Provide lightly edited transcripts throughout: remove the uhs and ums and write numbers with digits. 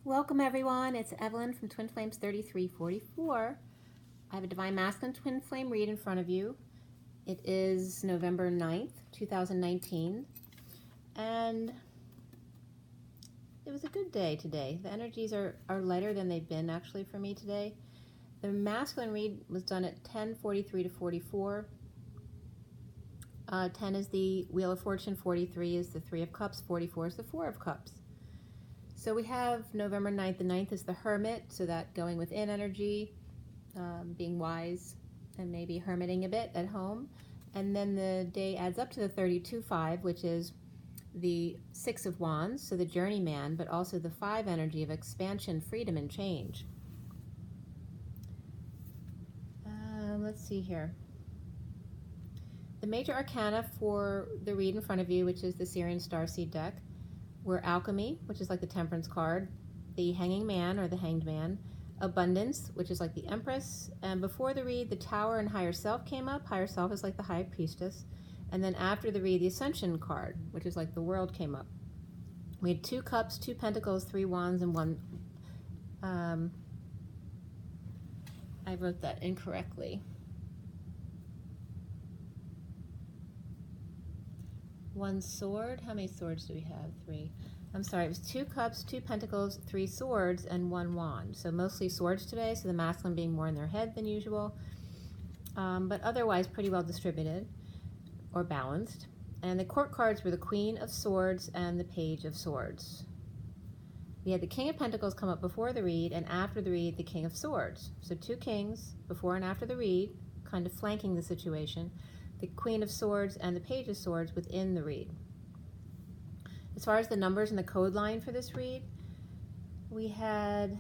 Welcome everyone, it's Evelyn from Twin Flames 3344. I have a Divine Masculine Twin Flame read in front of you. It is November 9th, 2019, and it was a good day today. The energies are lighter than they've been actually for me today. The masculine read was done at 10:43 to 44. 10 is the Wheel of Fortune, 43 is the Three of Cups, 44 is the Four of Cups. So we have November 9th. The 9th is the Hermit, so that going within energy, being wise and maybe hermiting a bit at home. And then the day adds up to the 32-5, which is the Six of Wands, so the journeyman, but also the 5 energy of expansion, freedom, and change. Let's see here. The major arcana for the read in front of you, which is the SIRIAN STARSEED deck, were Alchemy, which is like the Temperance card, the Hanging Man or the Hanged Man, Abundance, which is like the Empress, and before the read, the Tower and Higher Self came up. Higher Self is like the High Priestess, and then after the read, the Ascension card, which is like the World, came up. We had 2 Cups, 2 Pentacles, 3 Wands, and 1... I wrote that incorrectly. 1 sword. How many swords do we have? 3. I'm sorry, it was 2 Cups, 2 Pentacles, 3 Swords, and 1 Wand. So mostly swords today, so the masculine being more in their head than usual, but otherwise pretty well distributed or balanced. And the court cards were the Queen of Swords and the Page of Swords. We had the King of Pentacles come up before the read, and after the read, the King of Swords. So 2 kings before and after the read, kind of flanking the situation. The Queen of Swords and the Page of Swords within the read. As far as the numbers and the code line for this read, we had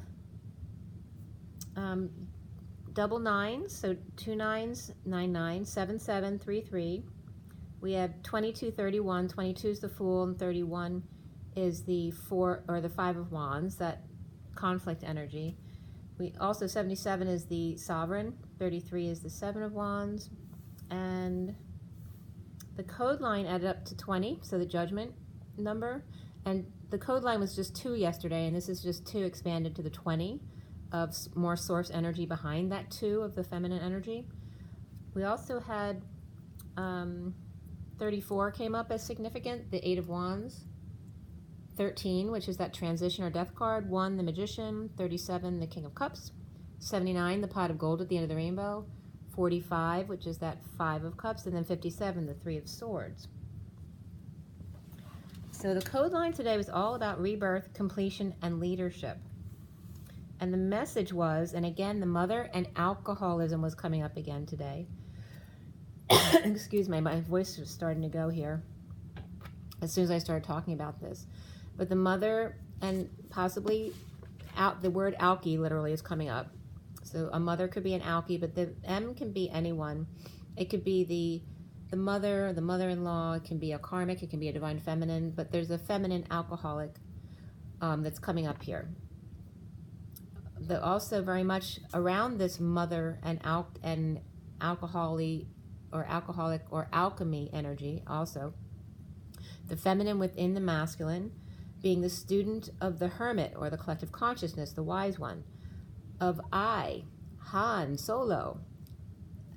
double nines, so 2 9s, 9 9, 7 7, 3 3. We have 22 31. 22 is the Fool, and 31 is the 4 or the 5 of Wands, that conflict energy. We also 77 is the Sovereign, 33 is the 7 of Wands. And the code line added up to 20, so the Judgment number. And the code line was just 2 yesterday, and this is just 2 expanded to the 20 of more source energy behind that 2 of the feminine energy. We also had 34 came up as significant, the 8 of Wands. 13, which is that transition or death card. 1, the Magician. 37, the King of Cups. 79, the Pot of Gold at the end of the rainbow. 45, which is that 5 of Cups, and then 57, the 3 of Swords. So the code line today was all about rebirth, completion, and leadership. And the message was, and again, the mother and alcoholism was coming up again today. Excuse me, my voice is starting to go here as soon as I started talking about this. But the mother and possibly the word alky literally is coming up. So a mother could be an alky, but the M can be anyone. It could be the mother, the mother-in-law. It can be a karmic. It can be a divine feminine. But there's a feminine alcoholic that's coming up here. Also very much around this mother and alcoholic or alchemy energy also. The feminine within the masculine being the student of the hermit or the collective consciousness, the wise one. Of I, Han Solo,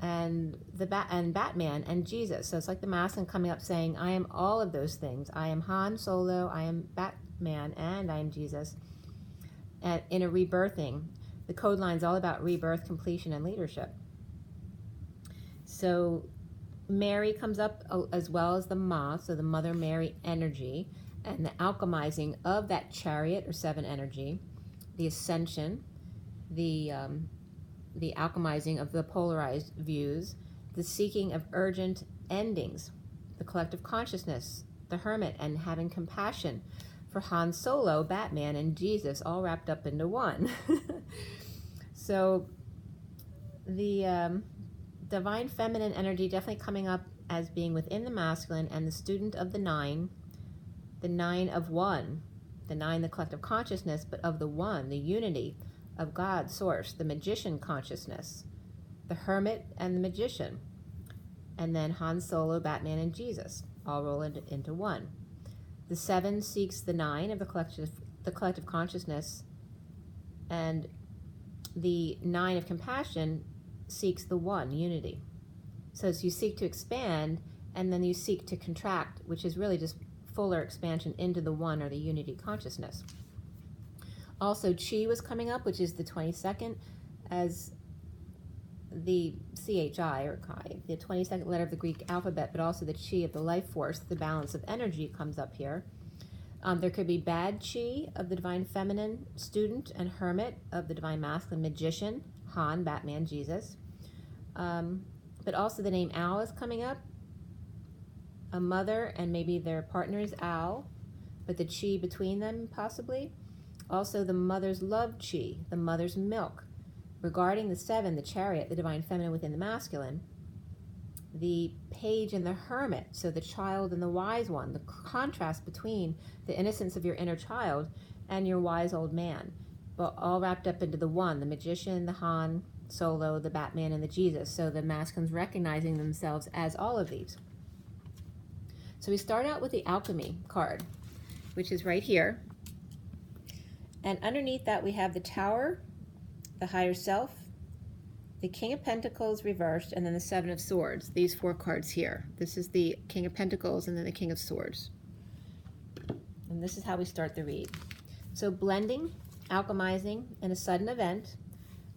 and Batman and Jesus. So it's like the masculine coming up saying, I am all of those things. I am Han Solo, I am Batman, and I am Jesus. And in a rebirthing, the code line is all about rebirth, completion, and leadership. So Mary comes up as well as the Ma, so the Mother Mary energy, and the alchemizing of that chariot or 7 energy, the ascension, the alchemizing of the polarized views, the seeking of urgent endings, the collective consciousness, the hermit, and having compassion for Han Solo, Batman, and Jesus, all wrapped up into one. So the divine feminine energy definitely coming up as being within the masculine, and the student of the 9 of 1, the 9, the collective consciousness, but of the 1, the unity of God, source, the magician consciousness, the hermit and the magician, and then Han Solo, Batman, and Jesus, all roll into one. The 7 seeks the 9 of the collective consciousness And the 9 of compassion seeks the one, unity. So you seek to expand, and then you seek to contract, which is really just fuller expansion into the one, or the unity consciousness. Also, chi was coming up, which is the 22nd, as the CHI, or chi, the 22nd letter of the Greek alphabet, but also the chi of the life force, the balance of energy comes up here. There could be bad chi of the divine feminine, student and hermit of the divine masculine, magician, Han, Batman, Jesus. But also the name Al is coming up. A mother and maybe their partner is Al, but the chi between them possibly. Also the mother's love chi, the mother's milk. Regarding the 7, the chariot, the divine feminine within the masculine. The page and the hermit, so the child and the wise one, the contrast between the innocence of your inner child and your wise old man, but all wrapped up into the one, the magician, the Han, Solo, the Batman, and the Jesus. So the masculines recognizing themselves as all of these. So we start out with the alchemy card, which is right here. And underneath that we have the Tower, the higher self, the King of Pentacles reversed, and then the 7 of Swords. These 4 cards here. This is the King of Pentacles and then the King of Swords. And this is how we start the read. So blending, alchemizing, in a sudden event,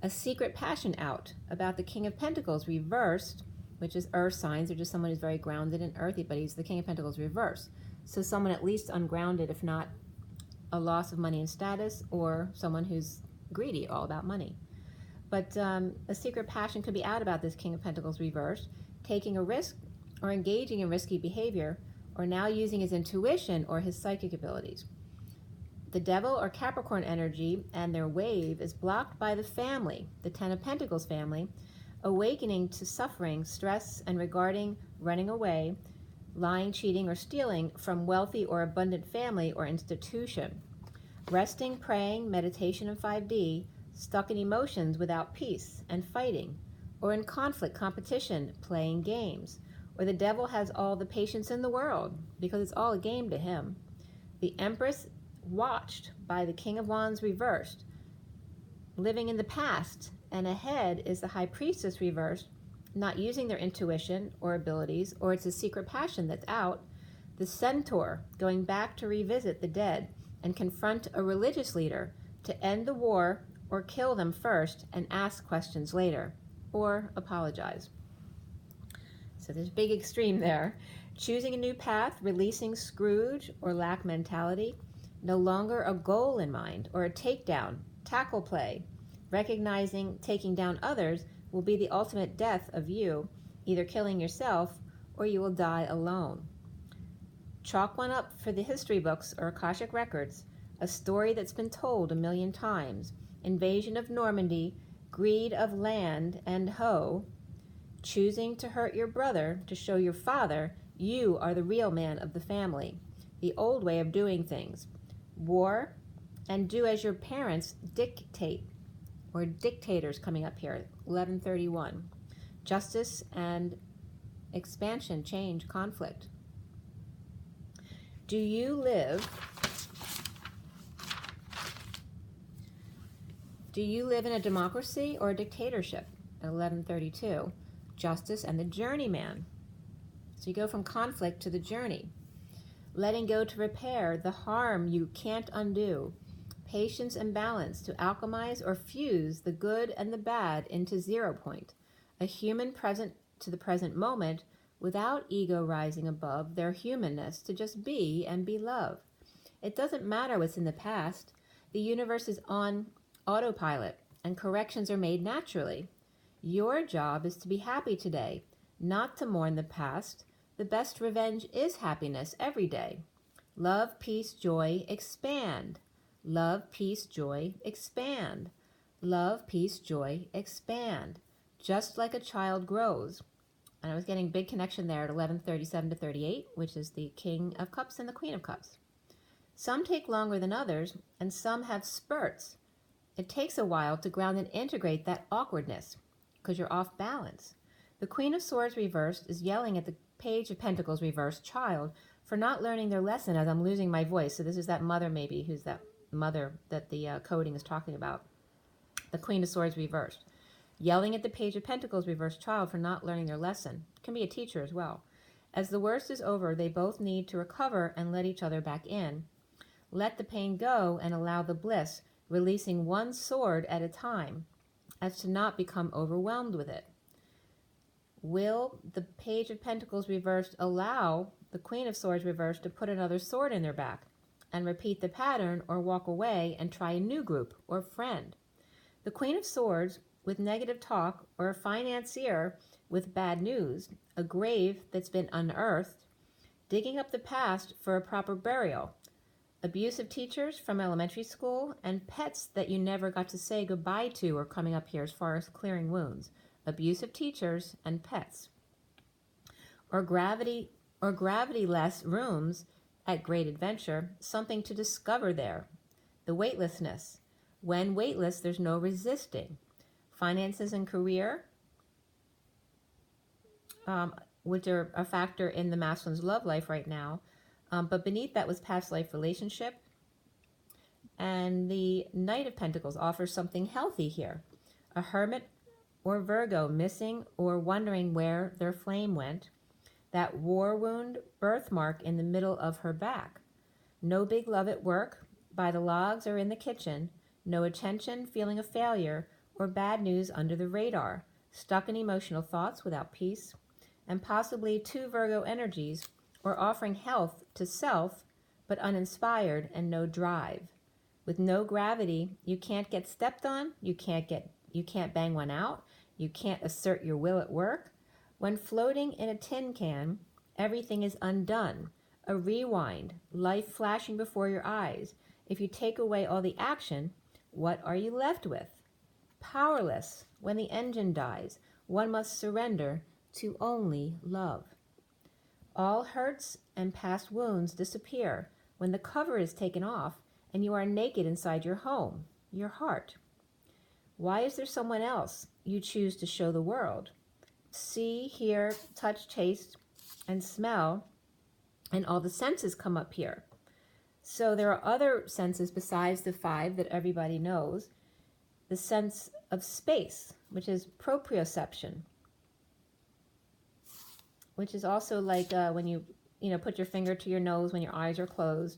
a secret passion out about the King of Pentacles reversed, which is earth signs, or just someone who's very grounded and earthy, but he's the King of Pentacles reversed. So someone at least ungrounded, if not a loss of money and status, or someone who's greedy, all about money. But a secret passion could be out about this King of Pentacles reversed, taking a risk or engaging in risky behavior, or now using his intuition or his psychic abilities. The Devil or Capricorn energy and their wave is blocked by the family, the 10 of Pentacles family, awakening to suffering, stress, and regarding running away, lying, cheating, or stealing from wealthy or abundant family or institution. Resting, praying, meditation in 5D, stuck in emotions without peace and fighting, or in conflict, competition, playing games, or the devil has all the patience in the world because it's all a game to him. The Empress watched by the King of Wands reversed, living in the past, and ahead is the High Priestess reversed, not using their intuition or abilities, or it's a secret passion that's out. The Centaur going back to revisit the dead and confront a religious leader to end the war or kill them first and ask questions later, or apologize. So there's a big extreme there. Choosing a new path, releasing Scrooge or lack mentality, no longer a goal in mind, or a takedown, tackle play, recognizing taking down others will be the ultimate death of you, either killing yourself or you will die alone. Chalk one up for the history books or Akashic records, a story that's been told a million times. Invasion of Normandy, greed of land and hoe, choosing to hurt your brother to show your father you are the real man of the family, the old way of doing things, war, and do as your parents dictate, or dictators coming up here, 1131, justice and expansion, change, conflict. Do you live in a democracy or a dictatorship? At 1132, justice and the journeyman. So you go from conflict to the journey. Letting go to repair the harm you can't undo. Patience and balance to alchemize or fuse the good and the bad into 0 point. A human present to the present moment without ego rising above their humanness to just be and be love. It doesn't matter what's in the past. The universe is on autopilot and corrections are made naturally. Your job is to be happy today, not to mourn the past. The best revenge is happiness every day. Love, peace, joy, expand. Love, peace, joy, expand. Love, peace, joy, expand. Just like a child grows. And I was getting big connection there at 1137 to 38, which is the King of Cups and the Queen of Cups. Some take longer than others, and some have spurts. It takes a while to ground and integrate that awkwardness, because you're off balance. The Queen of Swords reversed is yelling at the Page of Pentacles reversed child for not learning their lesson as I'm losing my voice. So this is that mother maybe, who's that mother that the coding is talking about. The Queen of Swords reversed. Yelling at the Page of Pentacles reversed child for not learning their lesson. Can be a teacher as well. As the worst is over, they both need to recover and let each other back in. Let the pain go and allow the bliss, releasing one sword at a time, as to not become overwhelmed with it. Will the Page of Pentacles reversed allow the Queen of Swords reversed to put another sword in their back and repeat the pattern, or walk away and try a new group or friend? The Queen of Swords with negative talk, or a financier with bad news, a grave that's been unearthed, digging up the past for a proper burial, abusive teachers from elementary school, and pets that you never got to say goodbye to are coming up here as far as clearing wounds. Abusive teachers and pets. Or gravity-less rooms at Great Adventure, something to discover there. The weightlessness. When weightless, there's no resisting. Finances and career, which are a factor in the masculine's love life right now. But beneath that was past life relationship. And the Knight of Pentacles offers something healthy here. A Hermit or Virgo missing or wondering where their flame went. That war wound birthmark in the middle of her back. No big love at work, by the logs or in the kitchen. No attention, feeling of failure, or bad news under the radar. Stuck in emotional thoughts without peace. And possibly 2 Virgo energies, or offering health to self, but uninspired and no drive. With no gravity, you can't get stepped on, you can't bang one out, you can't assert your will at work. When floating in a tin can, everything is undone. A rewind, life flashing before your eyes. If you take away all the action, what are you left with? Powerless. When the engine dies, one must surrender to only love. All hurts and past wounds disappear when the cover is taken off and you are naked inside your home, your heart. Why is there someone else you choose to show the world? See, hear, touch, taste, and smell, and all the senses come up here. So there are other senses besides the 5 that everybody knows. The sense of space, which is proprioception, which is also like when you put your finger to your nose when your eyes are closed,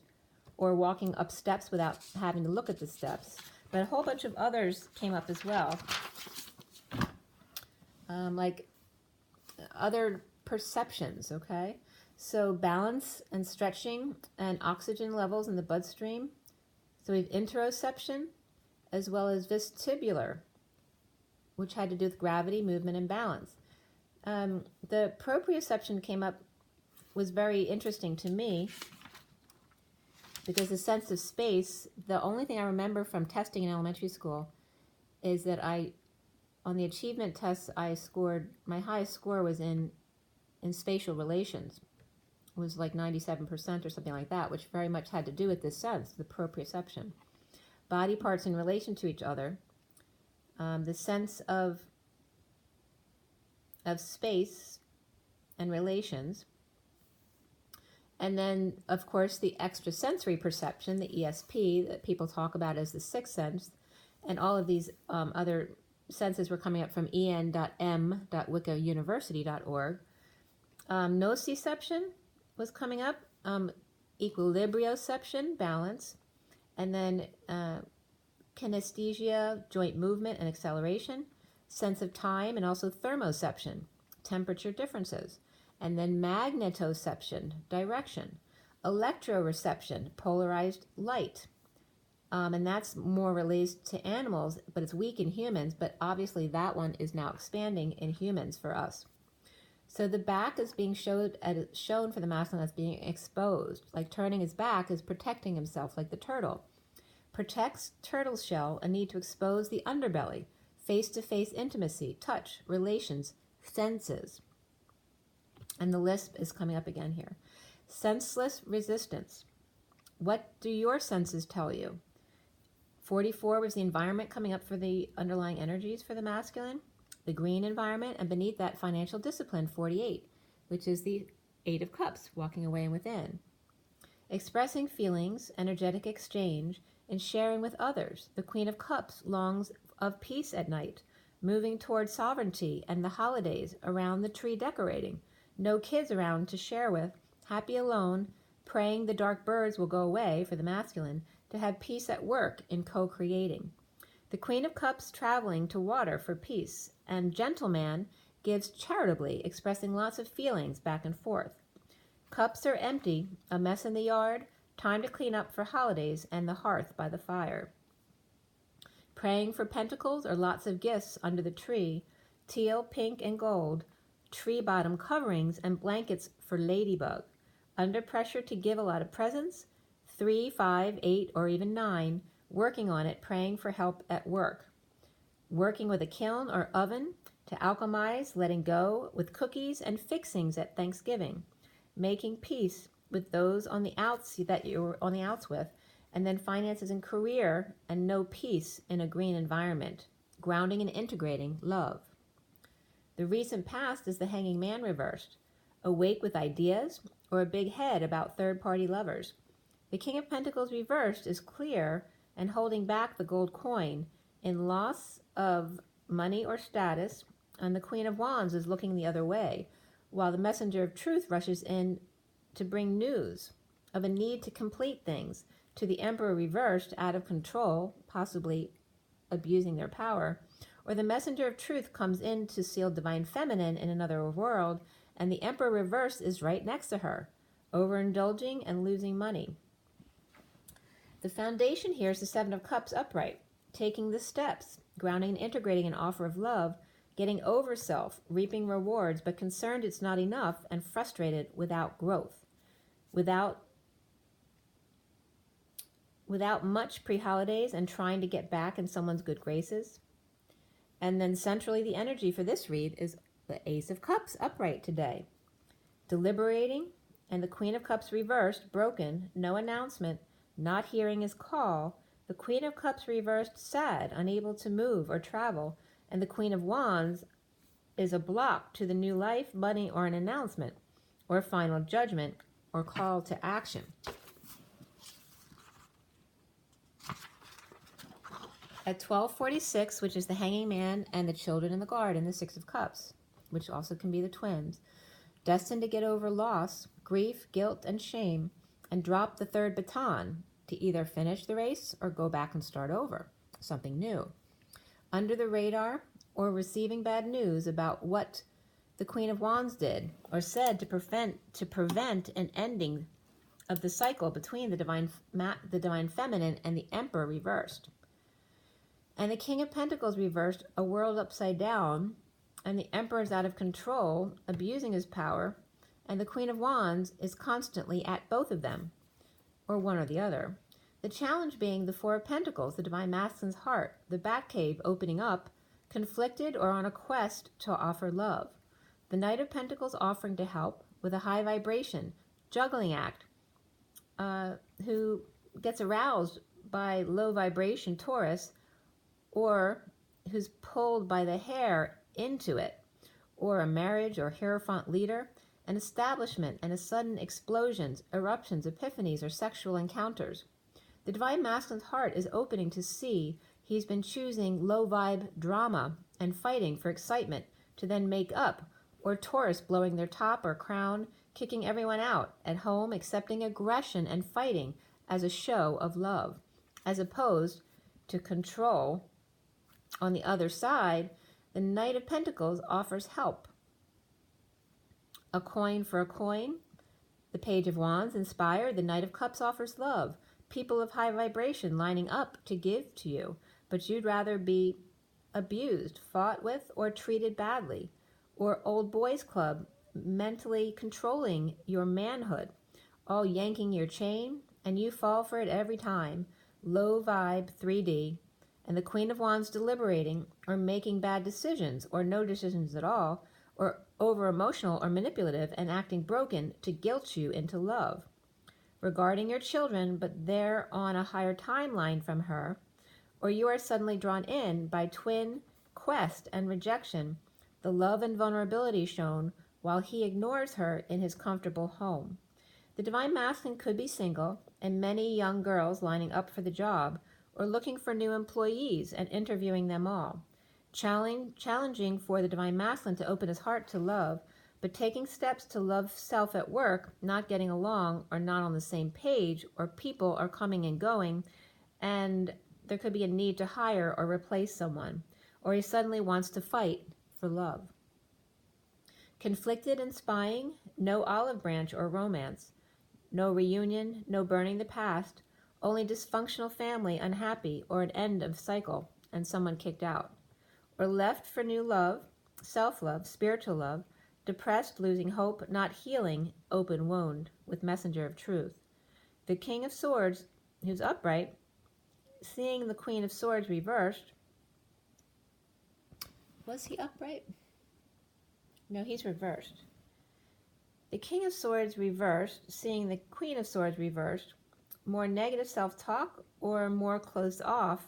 or walking up steps without having to look at the steps. But a whole bunch of others came up as well, like other perceptions, okay? So balance and stretching and oxygen levels in the bloodstream. So we have interoception as well as vestibular, which had to do with gravity, movement, and balance. The proprioception came up, was very interesting to me, because the sense of space, the only thing I remember from testing in elementary school is that on the achievement tests I scored, my highest score was in spatial relations. It was like 97% or something like that, which very much had to do with this sense, the proprioception. Body parts in relation to each other, the sense of space and relations. And then, of course, the extrasensory perception, the ESP, that people talk about as the 6th sense. And all of these other senses were coming up from en.m.wiccauniversity.org. Nociception was coming up, equilibrioception, balance, and then kinesthesia, joint movement and acceleration, sense of time, and also thermoception, temperature differences. And then magnetoception, direction. Electroreception, polarized light. And that's more related to animals, but it's weak in humans, but obviously that one is now expanding in humans for us. So the back is being shown for the masculine as being exposed, like turning his back is protecting himself, like the turtle. Protects turtle shell, a need to expose the underbelly, face-to-face intimacy, touch, relations, senses. And the lisp is coming up again here. Senseless resistance. What do your senses tell you? 44 was the environment coming up for the underlying energies for the masculine. The green environment, and beneath that, financial discipline, 48, which is the 8 of Cups, walking away and within. Expressing feelings, energetic exchange, in sharing with others. The Queen of Cups longs of peace at night, moving toward sovereignty and the holidays, around the tree decorating. No kids around to share with, happy alone, praying the dark birds will go away for the masculine, to have peace at work in co-creating. The Queen of Cups traveling to water for peace, and gentleman gives charitably, expressing lots of feelings back and forth. Cups are empty, a mess in the yard, time to clean up for holidays and the hearth by the fire. Praying for pentacles or lots of gifts under the tree, teal, pink, and gold, tree bottom coverings and blankets for ladybug. Under pressure to give a lot of presents, 3, 5, 8, or even 9, working on it, praying for help at work. Working with a kiln or oven to alchemize, letting go with cookies and fixings at Thanksgiving. Making peace with those on the outs that you're on the outs with, and then finances and career, and no peace in a green environment. Grounding and integrating love. The recent past is the Hanging Man reversed. Awake with ideas or a big head about third-party lovers. The King of Pentacles reversed is clear and holding back the gold coin in loss of money or status, and the Queen of Wands is looking the other way, while the Messenger of Truth rushes in to bring news of a need to complete things, to the Emperor reversed, out of control, possibly abusing their power, or the Messenger of Truth comes in to seal Divine Feminine in another world, and the Emperor reversed is right next to her, overindulging and losing money. The foundation here is the Seven of Cups upright, taking the steps, grounding and integrating an offer of love, getting over self, reaping rewards, but concerned it's not enough and frustrated without growth, without much pre-holidays and trying to get back in someone's good graces. And then centrally, the energy for this read is the Ace of Cups upright today, deliberating, and the Queen of Cups reversed, broken, no announcement, not hearing his call. The Queen of Cups reversed, sad, unable to move or travel, and the Queen of Wands is a block to the new life, money, or an announcement, or final judgment, or call to action. At 12:46, which is the Hanging Man and the Children in the Garden, the Six of Cups, which also can be the twins, destined to get over loss, grief, guilt, and shame, and drop the third baton to either finish the race or go back and start over, something new. Under the radar, or receiving bad news about what the Queen of Wands did or said to prevent an ending of the cycle between the divine feminine and the Emperor reversed. And the King of Pentacles reversed, a world upside down, and the Emperor is out of control, abusing his power, and the Queen of Wands is constantly at both of them, or one or the other. The challenge being the Four of Pentacles, the Divine Masculine's heart, the Batcave opening up, conflicted or on a quest to offer love. The Knight of Pentacles offering to help with a high vibration, juggling act, who gets aroused by low vibration Taurus, or who's pulled by the hair into it, or a marriage or Hierophant leader, an establishment and a sudden explosions, eruptions, epiphanies, or sexual encounters. The Divine Masculine's heart is opening to see he's been choosing low vibe drama and fighting for excitement to then make up, or Taurus blowing their top or crown, kicking everyone out, at home accepting aggression and fighting as a show of love, as opposed to control. On the other side, the Knight of Pentacles offers help. A coin for a coin. The Page of Wands inspired. The Knight of Cups offers love. People of high vibration lining up to give to you, but you'd rather be abused, fought with, or treated badly. Or old boys club, mentally controlling your manhood, all yanking your chain, and you fall for it every time. Low vibe 3D. And the Queen of Wands deliberating or making bad decisions or no decisions at all, or over-emotional or manipulative and acting broken to guilt you into love. Regarding your children, but they're on a higher timeline from her, or you are suddenly drawn in by twin quest and rejection, the love and vulnerability shown while he ignores her in his comfortable home. The Divine Masculine could be single, and many young girls lining up for the job or looking for new employees and interviewing them all. Challenging for the Divine Masculine to open his heart to love, but taking steps to love self at work, not getting along or not on the same page, or people are coming and going, and there could be a need to hire or replace someone, or he suddenly wants to fight for love. Conflicted and spying, no olive branch or romance, no reunion, no burning the past, only dysfunctional family unhappy or an end of cycle and someone kicked out. Or left for new love, self-love, spiritual love, depressed, losing hope, not healing, open wound, with messenger of truth. The King of Swords, who's upright, seeing the Queen of Swords reversed. Was he upright? No, he's reversed. The King of Swords reversed, seeing the Queen of Swords reversed, more negative self-talk or more closed off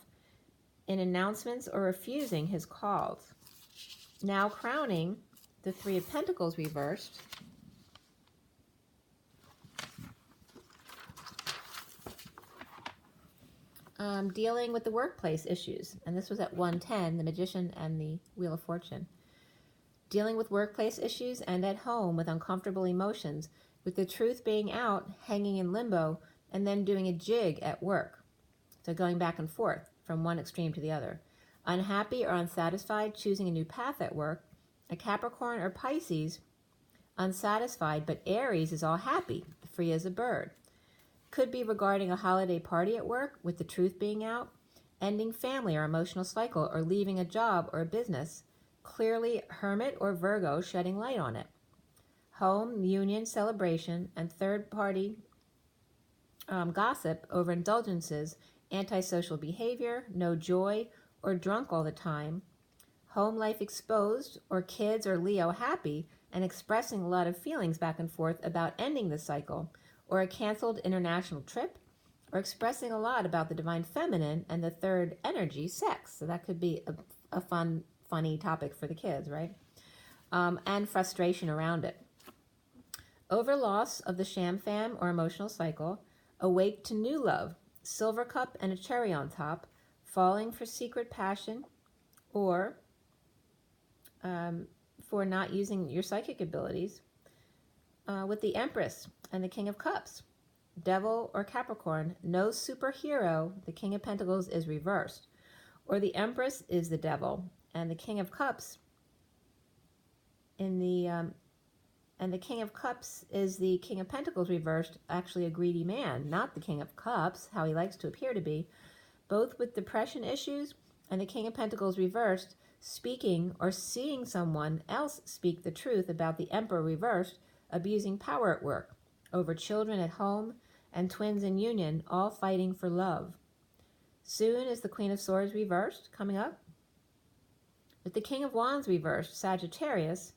in announcements or refusing his calls. Now crowning the Three of Pentacles reversed. Dealing with the workplace issues. And this was at 110, the Magician and the Wheel of Fortune. Dealing with workplace issues and at home with uncomfortable emotions, with the truth being out, hanging in limbo, and then doing a jig at work. So going back and forth from one extreme to the other. Unhappy or unsatisfied, choosing a new path at work. A Capricorn or Pisces, unsatisfied, but Aries is all happy, free as a bird. Could be regarding a holiday party at work, with the truth being out. Ending family or emotional cycle, or leaving a job or a business. Clearly Hermit or Virgo, shedding light on it. Home, union, celebration, and third-party gossip over indulgences, antisocial behavior, no joy, or drunk all the time. Home life exposed, or kids or Leo happy and expressing a lot of feelings back and forth about ending the cycle, or a canceled international trip, or expressing a lot about the divine feminine and the third energy, sex. So that could be a funny topic for the kids, right? And frustration around it. Over loss of the sham fam or emotional cycle, awake to new love, silver cup and a cherry on top, falling for secret passion, or for not using your psychic abilities, with the Empress and the King of Cups. Devil or Capricorn, no superhero, the King of Pentacles is reversed, or the Empress is the Devil, and the King of Cups in the and the King of Cups is the King of Pentacles reversed, actually a greedy man, not the King of Cups, how he likes to appear to be, both with depression issues, and the King of Pentacles reversed, speaking or seeing someone else speak the truth about the Emperor reversed, abusing power at work, over children at home, and twins in union, all fighting for love. Soon is the Queen of Swords reversed, coming up. With the King of Wands reversed, Sagittarius,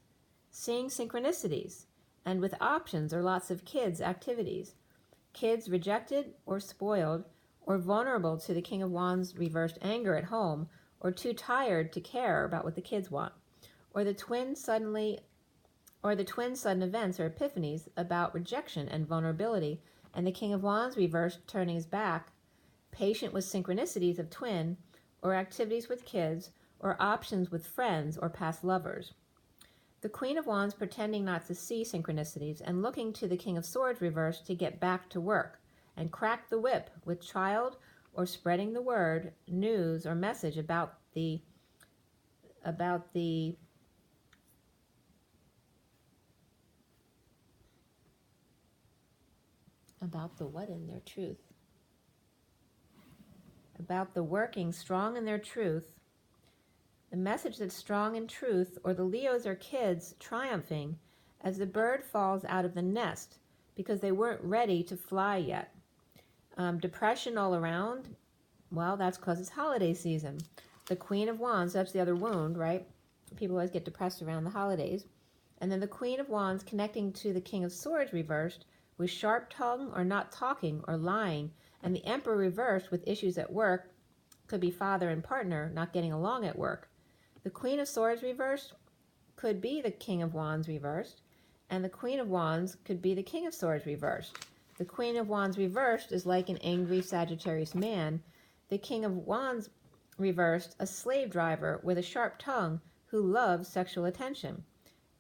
seeing synchronicities, and with options or lots of kids' activities. Kids rejected or spoiled, or vulnerable to the King of Wands reversed anger at home, or too tired to care about what the kids want. Or the twin sudden events or epiphanies about rejection and vulnerability, and the King of Wands reversed turning his back, patient with synchronicities of twin, or activities with kids, or options with friends or past lovers. The Queen of Wands pretending not to see synchronicities and looking to the King of Swords reversed to get back to work and crack the whip with child or spreading the word, news, or message about the what in their truth? About the working strong in their truth. The message that's strong in truth, or the Leos or kids triumphing as the bird falls out of the nest because they weren't ready to fly yet. Depression all around, well, that's because it's holiday season. The Queen of Wands, that's the other wound, right? People always get depressed around the holidays. And then the Queen of Wands connecting to the King of Swords reversed with sharp tongue or not talking or lying, and the Emperor reversed with issues at work, could be father and partner not getting along at work. The Queen of Swords reversed could be the King of Wands reversed, and the Queen of Wands could be the King of Swords reversed. The Queen of Wands reversed is like an angry Sagittarius man. The King of Wands reversed, a slave driver with a sharp tongue who loves sexual attention,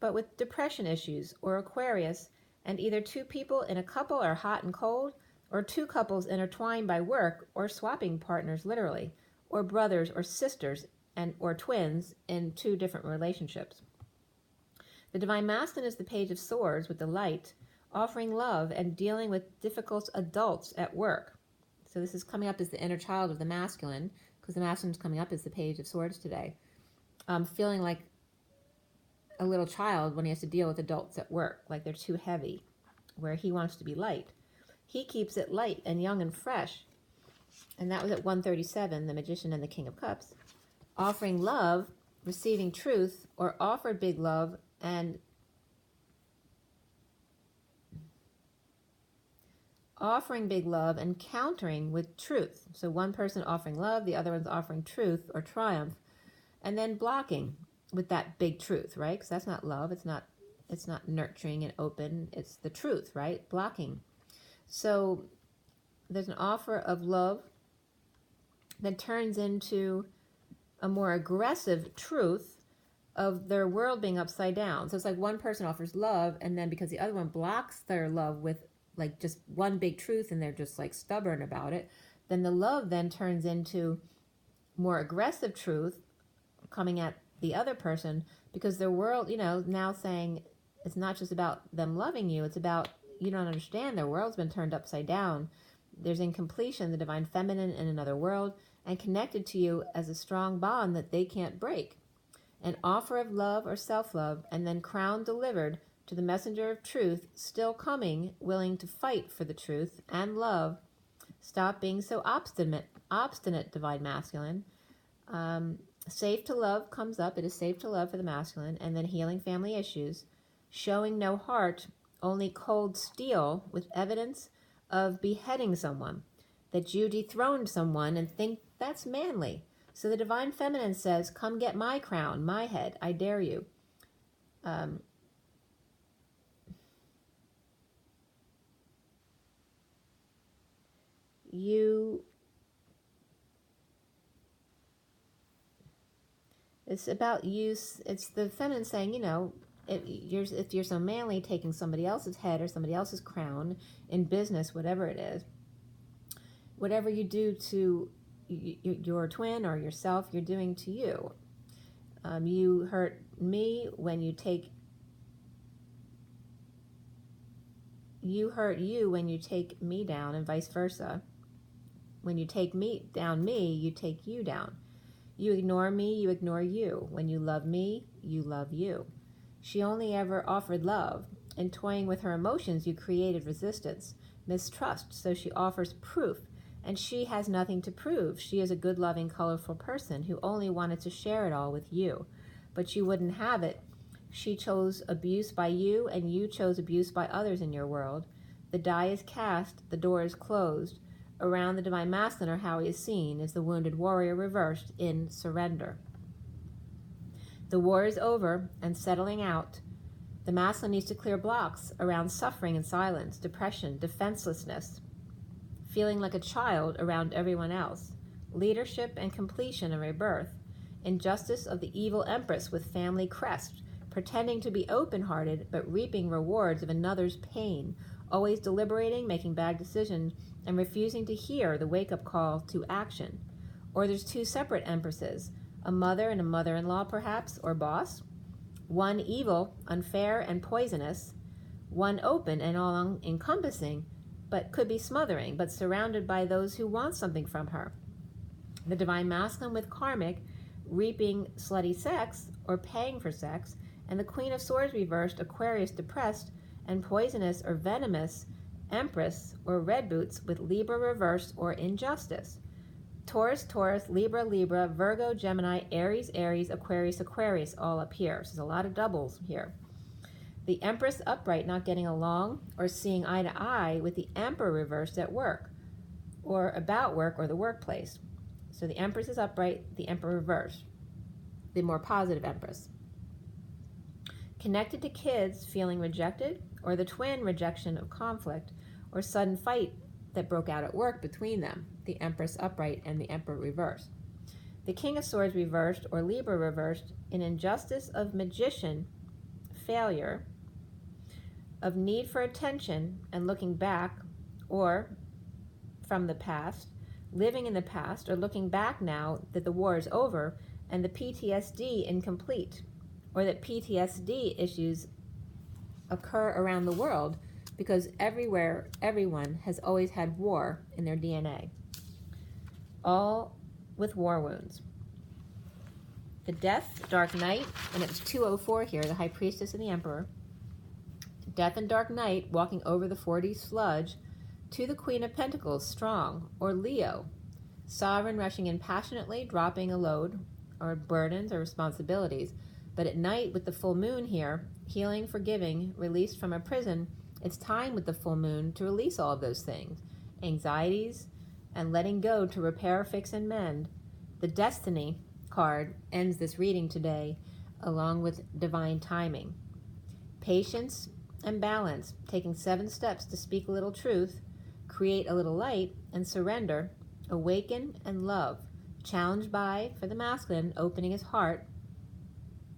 but with depression issues, or Aquarius, and either two people in a couple are hot and cold, or two couples intertwined by work, or swapping partners literally, or brothers or sisters or twins in two different relationships. The Divine Masculine is the Page of Swords with the light, offering love and dealing with difficult adults at work. So this is coming up as the inner child of the masculine, because the masculine is coming up as the Page of Swords today. Feeling like a little child when he has to deal with adults at work, like they're too heavy, where he wants to be light. He keeps it light and young and fresh. And that was at 137, the Magician and the King of Cups. Offering love, receiving truth, or offered big love and offering big love and countering with truth. So one person offering love, the other one's offering truth or triumph, and then blocking with that big truth, right? Because that's not love. It's not nurturing and open. It's the truth, right? Blocking. So there's an offer of love that turns into a more aggressive truth of their world being upside down. So it's like one person offers love, and then because the other one blocks their love with like just one big truth, and they're just like stubborn about it, then the love then turns into more aggressive truth coming at the other person, because their world, now saying it's not just about them loving you, it's about, you don't understand, their world's been turned upside down. There's incompletion, the divine feminine in another world, and connected to you as a strong bond that they can't break. An offer of love or self-love, and then crown delivered to the messenger of truth, still coming, willing to fight for the truth and love. Stop being so obstinate, divine masculine. Safe to love comes up. It is safe to love for the masculine. And then healing family issues. Showing no heart, only cold steel with evidence of beheading someone. That you dethroned someone and think that's manly. So the divine feminine says, come get my crown, my head, I dare you. It's about use. It's the feminine saying, if you're so manly, taking somebody else's head or somebody else's crown in business, whatever it is, whatever you do to your twin or yourself, you're doing to you. You hurt me when you take. You hurt you when you take me down, and vice versa. When you take me, you take you down. You ignore me, you ignore you. When you love me, you love you. She only ever offered love. In toying with her emotions, you created resistance, mistrust, so she offers proof. And she has nothing to prove. She is a good, loving, colorful person who only wanted to share it all with you. But you wouldn't have it. She chose abuse by you, and you chose abuse by others in your world. The die is cast, the door is closed. Around the divine masculine, or how he is seen, is the wounded warrior reversed in surrender. The war is over and settling out. The masculine needs to clear blocks around suffering and silence, depression, defenselessness, feeling like a child around everyone else, leadership and completion and rebirth, injustice of the evil empress with family crest, pretending to be open-hearted but reaping rewards of another's pain, always deliberating, making bad decisions, and refusing to hear the wake-up call to action. Or there's two separate empresses, a mother and a mother-in-law perhaps, or boss. One evil, unfair, and poisonous, one open and all-encompassing, but could be smothering, but surrounded by those who want something from her. The divine masculine with karmic, reaping slutty sex, or paying for sex, and the Queen of Swords reversed, Aquarius depressed, and poisonous or venomous, Empress or red boots with Libra reversed or injustice. Taurus, Taurus, Libra, Libra, Virgo, Gemini, Aries, Aries, Aquarius, Aquarius, all up here. So there's a lot of doubles here. The Empress upright, not getting along or seeing eye to eye with the Emperor reversed at work or about work or the workplace. So the Empress is upright, the Emperor reversed, the more positive Empress. Connected to kids feeling rejected, or the twin rejection of conflict, or sudden fight that broke out at work between them, the Empress upright and the Emperor reversed. The King of Swords reversed, or Libra reversed, in injustice of magician, failure, of need for attention and looking back, or from the past, living in the past, or looking back now that the war is over and the PTSD incomplete, or that PTSD issues occur around the world because everywhere, everyone has always had war in their DNA, all with war wounds. The Death, Dark Night, and it's 204 here, the High Priestess and the Emperor. Death and Dark Night, walking over the 4D sludge to the Queen of Pentacles, strong, or Leo, sovereign, rushing in passionately, dropping a load, or burdens or responsibilities. But at night with the full moon here, healing, forgiving, released from a prison, it's time with the full moon to release all of those things, anxieties, and letting go to repair, fix, and mend. The Destiny card ends this reading today, along with divine timing. Patience and balance, taking 7 steps to speak a little truth, create a little light, and surrender, awaken and love. Challenged by, for the masculine, opening his heart,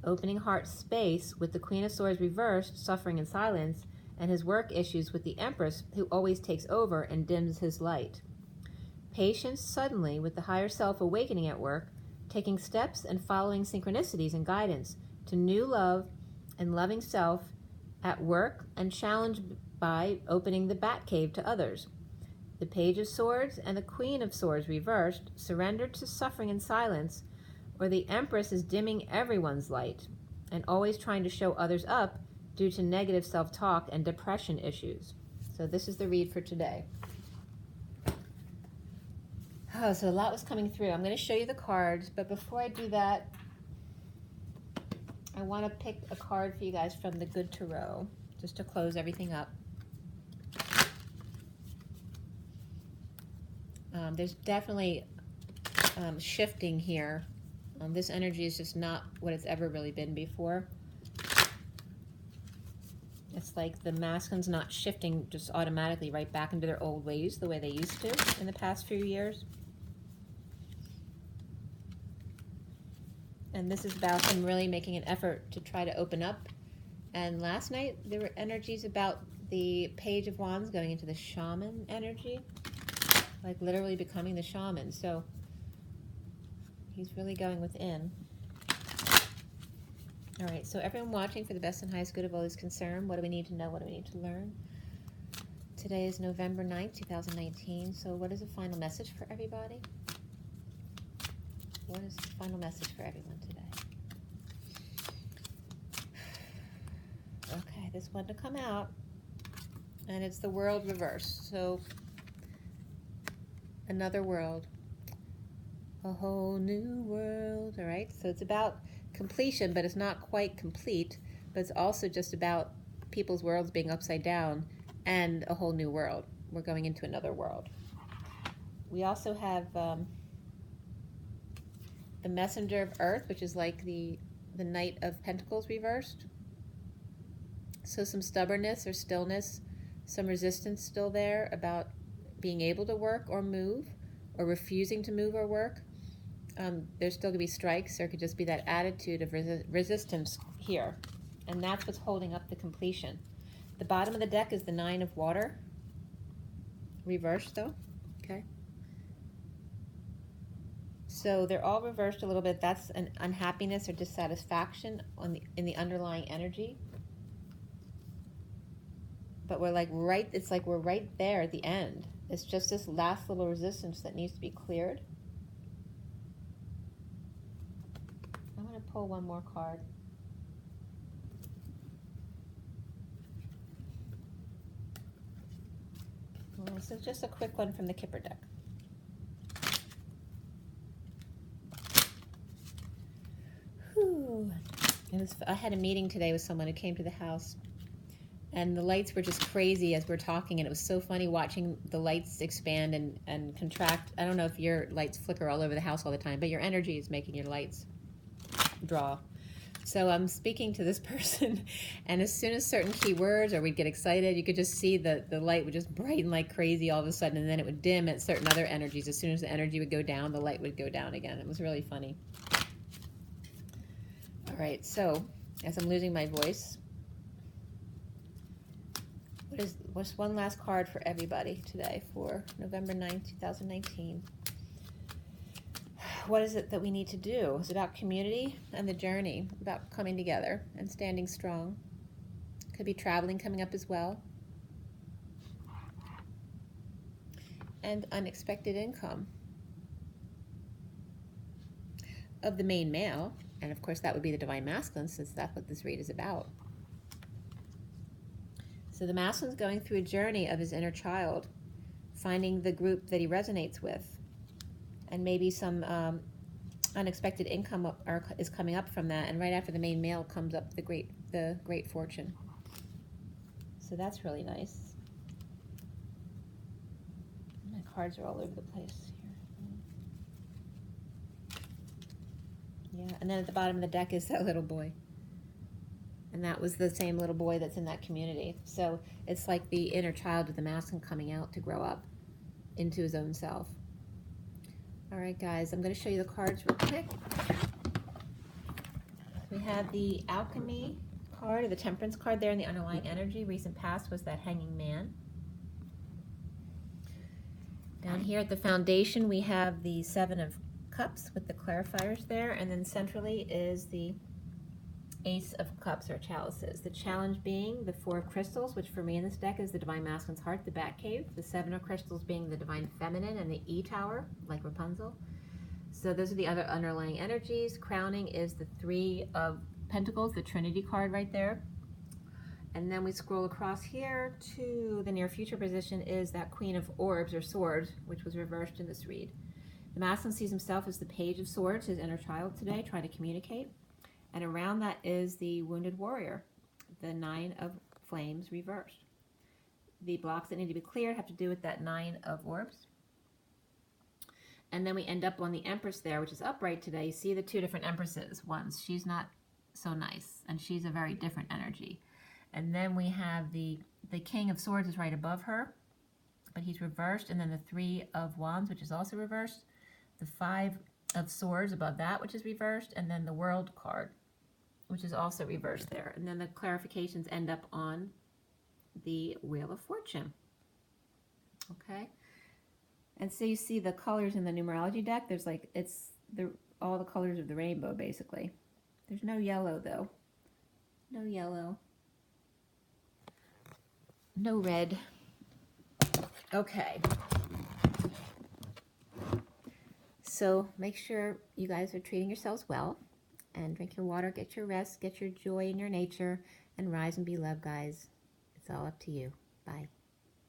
opening heart space with the Queen of Swords reversed, suffering in silence, and his work issues with the Empress, who always takes over and dims his light. Patience suddenly with the higher self awakening at work, taking steps and following synchronicities and guidance to new love and loving self at work, and challenged by opening the bat cave to others. The Page of Swords and the Queen of Swords reversed, surrendered to suffering in silence, or the Empress is dimming everyone's light and always trying to show others up due to negative self-talk and depression issues. So this is the read for today. Oh, so a lot was coming through. I'm going to show you the cards, but before I do that, I want to pick a card for you guys from the Good Tarot, just to close everything up. There's definitely shifting here. This energy is just not what it's ever really been before. It's like the masculine's not shifting just automatically right back into their old ways the way they used to in the past few years. And this is about them really making an effort to try to open up. And last night there were energies about the Page of Wands going into the shaman energy, like literally becoming the shaman. So he's really going within. All right, so everyone watching, for the best and highest good of all is concerned, what do we need to know? What do we need to learn? Today is November 9th, 2019. So what is the final message for everybody? What is the final message for everyone today? Okay, this one to come out, and it's the World reversed. So another world, a whole new world. All right, so it's about completion, but it's not quite complete, but it's also just about people's worlds being upside down and a whole new world. We're going into another world. We also have the Messenger of Earth, which is like the Knight of Pentacles reversed. So some stubbornness or stillness, some resistance still there about being able to work or move, or refusing to move or work. There's still going to be strikes. There could just be that attitude of resistance here. And that's what's holding up the completion. The bottom of the deck is the Nine of Water. Reversed though. Okay. So they're all reversed a little bit. That's an unhappiness or dissatisfaction in the underlying energy. But we're like it's like we're right there at the end. It's just this last little resistance that needs to be cleared. I'm going to pull one more card. This is just a quick one from the Kipper deck. Whew. I had a meeting today with someone who came to the house, and the lights were just crazy as we're talking, and it was so funny watching the lights expand and contract. I don't know if your lights flicker all over the house all the time, but your energy is making your lights draw. So I'm speaking to this person, and as soon as certain keywords or we'd get excited, you could just see the light would just brighten like crazy all of a sudden, and then it would dim at certain other energies. As soon as the energy would go down, the light would go down again. It was really funny. All right, so as I'm losing my voice, what's one last card for everybody today for November 9th, 2019? What is it that we need to do? It's about community and the journey, about coming together and standing strong. Could be traveling coming up as well. And unexpected income of the main male. And of course that would be the Divine Masculine, since that's what this read is about. So the masculine's going through a journey of his inner child, finding the group that he resonates with. And maybe some unexpected income is coming up from that. And right after the main male comes up the great fortune. So that's really nice. My cards are all over the place here. Yeah, and then at the bottom of the deck is that little boy. And that was the same little boy that's in that community. So it's like the inner child of the masculine coming out to grow up into his own self. All right, guys, I'm going to show you the cards real quick. We have the Alchemy card, or the Temperance card there in the underlying energy. Recent past was that Hanging Man. Down here at the foundation, we have the Seven of Cups with the clarifiers there, and then centrally is the Ace of Cups, or chalices. The challenge being the Four of Crystals, which for me in this deck is the Divine Masculine's heart, the Batcave. The Seven of Crystals being the Divine Feminine and the E-Tower, like Rapunzel. So those are the other underlying energies. Crowning is the Three of Pentacles, the Trinity card right there. And then we scroll across here to the near future position is that Queen of Orbs, or Swords, which was reversed in this read. The masculine sees himself as the Page of Swords, his inner child today, trying to communicate. And around that is the Wounded Warrior, the Nine of Flames reversed. The blocks that need to be cleared have to do with that Nine of Orbs. And then we end up on the Empress there, which is upright today. You see the two different Empresses. She's not so nice, and she's a very different energy. And then we have the King of Swords is right above her, but he's reversed. And then the Three of Wands, which is also reversed. The Five of Swords above that, which is reversed. And then the World card, which is also reversed there. And then the clarifications end up on the Wheel of Fortune. Okay? And so you see the colors in the numerology deck. There's like, all the colors of the rainbow, basically. There's no yellow, though. No yellow. No red. Okay. So make sure you guys are treating yourselves well. And drink your water, get your rest, get your joy in your nature, and rise and be loved, guys. It's all up to you. Bye.